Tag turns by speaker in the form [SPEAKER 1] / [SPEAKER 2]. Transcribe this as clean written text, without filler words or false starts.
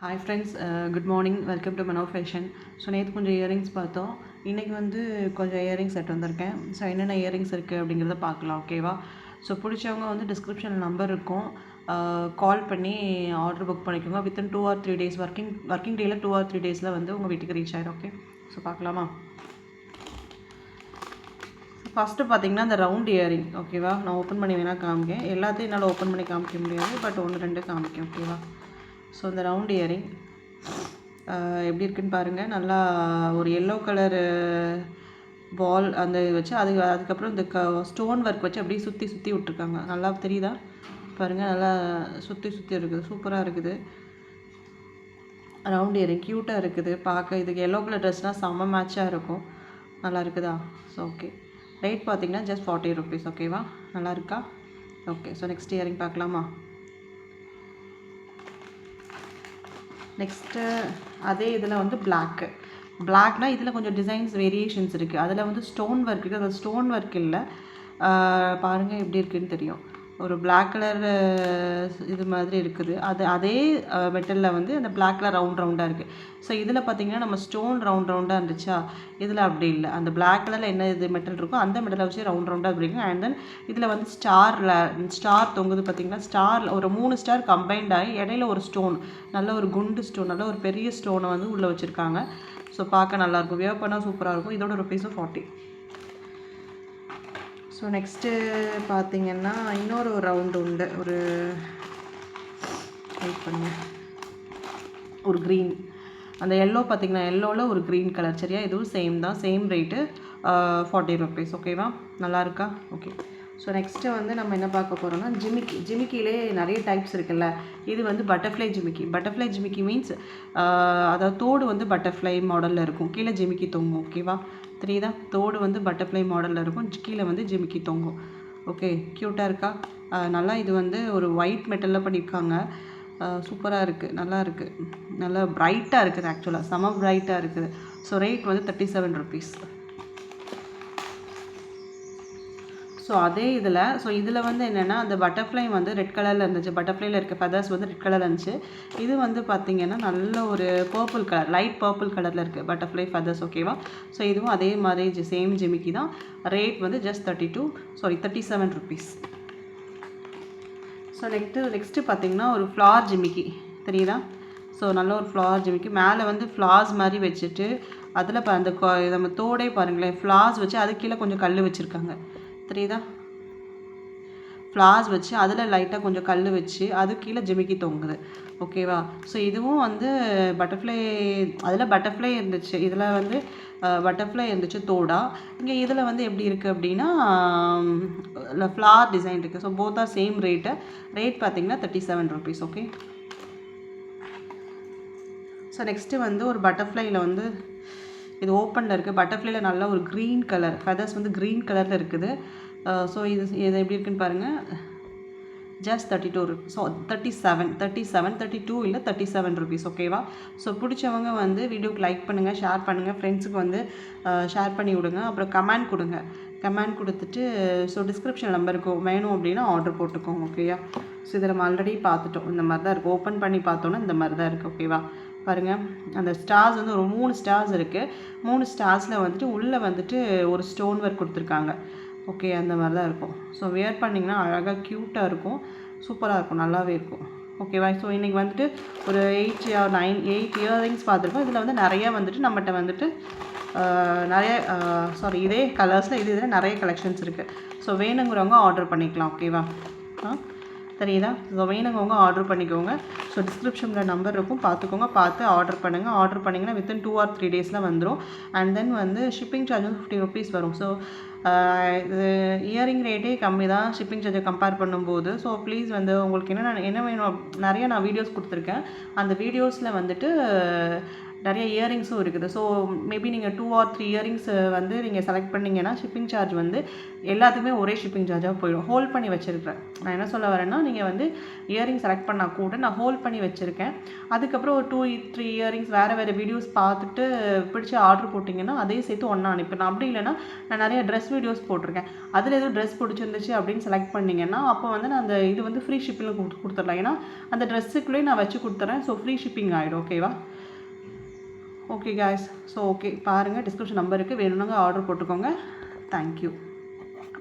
[SPEAKER 1] Hi friends, good morning. Welcome to Mano fashion. So நேற்று கொஞ்சம் earrings பார்த்தோம். இன்றைக்கி வந்து கொஞ்சம் இயரிங்ஸ் செட் வந்திருக்கேன். ஸோ என்னென்ன இயரிங்ஸ் இருக்குது அப்படிங்கிறத பார்க்கலாம், ஓகேவா? ஸோ பிடிச்சவங்க வந்து டிஸ்கிரிப்ஷனில் நம்பர் இருக்கும், கால் பண்ணி ஆர்டர் புக் பண்ணிக்கோங்க. வித்தின் 2 or 3 days ஒர்க்கிங் டேயில் 2 or 3 days வந்து உங்கள் வீட்டுக்கு ரீச் ஆகிடும். ஓகே, ஸோ பார்க்கலாமா? ஃபஸ்ட்டு பார்த்தீங்கன்னா இந்த ரவுண்ட் இயரிங், ஓகேவா? நான் ஓப்பன் பண்ணி வேணால் காமிக்கேன். எல்லாத்தையும் என்னால் ஓப்பன் பண்ணி காமிக்க முடியாது, பட் 1-2 காமிக்கேன், ஓகேவா? ஸோ இந்த ரவுண்ட் இயரிங் எப்படி இருக்குன்னு பாருங்கள். நல்லா ஒரு எல்லோ கலரு பால் அந்த இது வச்சு அதுக்கப்புறம் இந்த ஸ்டோன் ஒர்க் வச்சு அப்படியே சுற்றி சுற்றி விட்ருக்காங்க. நல்லா தெரியுதா பாருங்கள், நல்லா சுற்றி சுற்றி இருக்குது, சூப்பராக இருக்குது. ரவுண்ட் இயரிங் க்யூட்டாக இருக்குது பார்க்க. இதுக்கு எல்லோ கலர் ட்ரெஸ்னால் செம்ம மேட்சாக இருக்கும். நல்லா இருக்குதா? ஸோ ஓகே, ரேட் பார்த்தீங்கன்னா ஜஸ்ட் 40 rupees, ஓகேவா? நல்லா இருக்கா? ஓகே, ஸோ நெக்ஸ்ட் இயரிங் பார்க்கலாமா? நெக்ஸ்ட்டு அதே இதில் வந்து பிளாக்னால் இதில் கொஞ்சம் டிசைன்ஸ் வேரியேஷன்ஸ் இருக்குது. அதில் வந்து ஸ்டோன் ஒர்க் இருக்குது. அது ஸ்டோன் ஒர்க் இல்லை, பாருங்கள் எப்படி இருக்குதுன்னு தெரியும். ஒரு பிளாக் கலர் இது மாதிரி இருக்குது. அதே மெட்டலில் வந்து அந்த பிளாக் கலர் ரவுண்டாக இருக்குது. ஸோ இதில் பார்த்திங்கன்னா நம்ம ஸ்டோன் ரவுண்டாக இருந்துச்சா, இதில் அப்படி இல்லை. அந்த பிளாக் கலரில் என்ன இது மெட்டல் இருக்கோ அந்த மெட்டலை வச்சு ரவுண்டாக இருக்கும். அண்ட் தென் இதில் வந்து ஸ்டார் தொங்குது பார்த்திங்கன்னா. ஸ்டார் ஒரு 3 ஸ்டார் கம்பைண்ட் ஆகி இடையில ஒரு ஸ்டோன், நல்ல ஒரு குண்டு ஸ்டோன், நல்ல ஒரு பெரிய ஸ்டோனை வந்து உள்ளே வச்சுருக்காங்க. ஸோ பார்க்க நல்லாயிருக்கும், வியர் பண்ணால் சூப்பராக இருக்கும். இதோட ருபீஸும் 40. ஸோ நெக்ஸ்ட்டு பார்த்திங்கன்னா இன்னொரு ரவுண்டு உண்டு, ஒரு வெயிட் பண்ணு, ஒரு க்ரீன். அந்த எல்லோ பார்த்திங்கன்னா, எல்லோவில் ஒரு க்ரீன் கலர், சரியா? இதுவும் சேம் தான், சேம் ரேட்டு, 40 rupees, ஓகேவா? நல்லா இருக்கா? ஓகே. ஸோ நெக்ஸ்ட்டு வந்து நம்ம என்ன பார்க்க போகிறோம்னா ஜிமிக்கிலே நிறைய டைப்ஸ் இருக்குல்ல. இது வந்து பட்டர்ஃப்ளை ஜிமிக்கி மீன்ஸ் அதாவது தோடு வந்து பட்டர்ஃப்ளை மாடலில் இருக்கும், கீழே ஜிமிக்கி தொங்கும், ஓகேவா? தெரியுதா? தோடு வந்து பட்டர்ஃப்ளை மாடலில் இருக்கும், கீழே வந்து ஜிமிக்கி தொங்கும். ஓகே, க்யூட்டாக இருக்கா? நல்லா இது வந்து ஒரு ஒயிட் மெட்டலில் பண்ணியிருக்காங்க. சூப்பராக இருக்குது, நல்லா இருக்குது, நல்லா ப்ரைட்டாக இருக்குது. ஆக்சுவலாக செம ப்ரைட்டாக இருக்குது. ஸோ ரேட் வந்து 37 rupees. ஸோ அதே இதில் வந்து என்னென்னா அந்த பட்டர்ஃப்ளை வந்து ரெட் கலரில் இருந்துச்சு. பட்டர்ஃப்ளைல இருக்க ஃபெதர்ஸ் வந்து ரெட் கலரில் இருந்துச்சு. இது வந்து பார்த்திங்கன்னா நல்ல ஒரு பர்பிள் கலர், லைட் பர்பிள் கலரில் இருக்குது பட்டர்ஃப்ளை ஃபெதர்ஸ், ஓகேவா? ஸோ இதுவும் அதே மாதிரி சேம் ஜிமிக்கி தான். ரேட் வந்து ஜஸ்ட் 37 rupees. ஸோ நெக்ஸ்ட்டு பார்த்திங்கன்னா ஒரு ஃப்ளார் ஜிமிக்கி, தெரியுதா? ஸோ நல்ல ஒரு ஃப்ளார் ஜிமிக்கி, மேலே வந்து ஃப்ளார்ஸ் மாதிரி வச்சுட்டு அதில் அந்த நம்ம தோடே பாருங்களேன், ஃப்ளார்ஸ் வச்சு அது கீழே கொஞ்சம் கல் வச்சுருக்காங்க, தெரியுதா? ஃப்ளார்ஸ் வச்சு அதில் லைட்டாக கொஞ்சம் கல் வச்சு அது கீழே ஜிமிக்கி தொங்குது, ஓகேவா? ஸோ இதுவும் வந்து பட்டர்ஃப்ளை, அதில் பட்டர்ஃப்ளை இருந்துச்சு, இதில் வந்து பட்டர்ஃப்ளை இருந்துச்சு தோடா. இங்கே இதில் வந்து எப்படி இருக்குது அப்படின்னா ஃப்ளார் டிசைன் இருக்குது. So both are same rate. Rate பார்த்திங்கன்னா 37 rupees, ஓகே. ஸோ நெக்ஸ்ட்டு வந்து ஒரு பட்டர்ஃப்ளைல வந்து இது ஓப்பனில் இருக்குது. பட்டர்ஃப்ளைல நல்ல ஒரு க்ரீன் கலர் ஃபெதர்ஸ் வந்து க்ரீன் கலரில் இருக்குது. ஸோ இது எப்படி இருக்குன்னு பாருங்கள். ஜஸ்ட் 32 இல்லை 37 rupees, ஓகேவா? ஸோ பிடிச்சவங்க வந்து வீடியோக்கு லைக் பண்ணுங்கள், ஷேர் பண்ணுங்கள், ஃப்ரெண்ட்ஸுக்கு வந்து ஷேர் பண்ணி விடுங்க. அப்புறம் கமெண்ட் கொடுங்க. கமெண்ட் கொடுத்துட்டு ஸோ டிஸ்கிரிப்ஷன் நம்பர் இருக்கும், வேணும் அப்படின்னா ஆர்டர் போட்டுக்கோங்க, ஓகேயா? ஸோ இதை நம்ம ஆல்ரெடி பார்த்துட்டோம், இந்த மாதிரி தான் இருக்குது. ஓப்பன் பண்ணி பார்த்தோன்னா இந்த மாதிரி தான் இருக்குது, ஓகேவா? பாருங்கள், அந்த ஸ்டார்ஸ் வந்து ஒரு 3 ஸ்டார்ஸ் இருக்குது. 3 ஸ்டார்ஸில் வந்துட்டு உள்ளே வந்துட்டு ஒரு ஸ்டோன் ஒர்க் கொடுத்துருக்காங்க, ஓகே? அந்த மாதிரி தான் இருக்கும். ஸோ வியர் பண்ணிங்கன்னா அழகாக க்யூட்டாக இருக்கும், சூப்பராக இருக்கும், நல்லாவே இருக்கும், ஓகேவா? ஸோ இன்றைக்கி வந்துட்டு ஒரு 8 இயரிங்ஸ் பார்த்துருக்கோம். இதில் வந்து நிறையா வந்துட்டு நம்மகிட்ட வந்துட்டு இதே கலர்ஸில் இதில் நிறைய கலெக்ஷன்ஸ் இருக்குது. ஸோ வேணுங்கிறவங்க ஆர்டர் பண்ணிக்கலாம், ஓகேவா? தெரியுதா? ஸோ வேணுங்கவங்க ஆர்டர் பண்ணிக்கோங்க. ஸோ டிஸ்கிரிப்ஷனில் நம்பர் இருக்கும், பார்த்துக்கோங்க, பார்த்து ஆர்டர் பண்ணுங்கள். ஆர்டர் பண்ணிங்கன்னா வித்தின் 2 or 3 days வந்துடும். அண்ட் தென் வந்து ஷிப்பிங் சார்ஜஸ் 50 rupees வரும். ஸோ இது இயரிங் ரேட்டே கம்மி தான் ஷிப்பிங் சார்ஜை கம்பேர் பண்ணும்போது. ஸோ ப்ளீஸ் வந்து உங்களுக்கு என்ன வேணும், நிறைய நான் வீடியோஸ் கொடுத்துருக்கேன். அந்த வீடியோஸில் வந்துட்டு நிறைய இயரிங்ஸும் இருக்குது. ஸோ மேபி நீங்கள் 2 or 3 இயரிங்ஸ் வந்து நீங்கள் செலக்ட் பண்ணிங்கன்னா ஷிப்பிங் சார்ஜ் வந்து எல்லாத்துக்குமே ஒரே ஷிப்பிங் சார்ஜாக போயிடும். ஹோல்ட் பண்ணி வச்சுருக்கேன். நான் என்ன சொல்ல வரேன்னா, நீங்கள் வந்து இயரிங் செலக்ட் பண்ணால் கூட நான் ஹோல்ட் பண்ணி வச்சுருக்கேன். அதுக்கப்புறம் ஒரு 2-3 இயரிங்ஸ் வேறு வீடியோஸ் பார்த்துட்டு பிடிச்சி ஆர்டர் போட்டிங்கன்னா அதையும் சேர்த்து ஒன்றா அனுப்பிடலாம். அப்படி இல்லைனா நான் நிறைய ட்ரெஸ் வீடியோஸ் போட்டிருக்கேன். அதில் எதுவும் ட்ரெஸ் பிடிச்சிருந்துச்சு அப்படின்னு செலக்ட் பண்ணிங்கன்னா அப்போ வந்து நான் அந்த இது வந்து ஃப்ரீ ஷிப்பிங்கில் கொடுத்துடலாம். ஏன்னா அந்த ட்ரெஸ்ஸுக்குள்ளேயே நான் வச்சு கொடுத்துறேன். ஸோ ஃப்ரீ ஷிப்பிங் ஆகிடும். ஓகேவா? Okay guys. ஸோ ஓகே பாருங்கள், டிஸ்கிரிப்ஷன் நம்பருக்கு வேணும்னாங்க ஆர்டர் போட்டுக்கோங்க. தேங்க்யூ.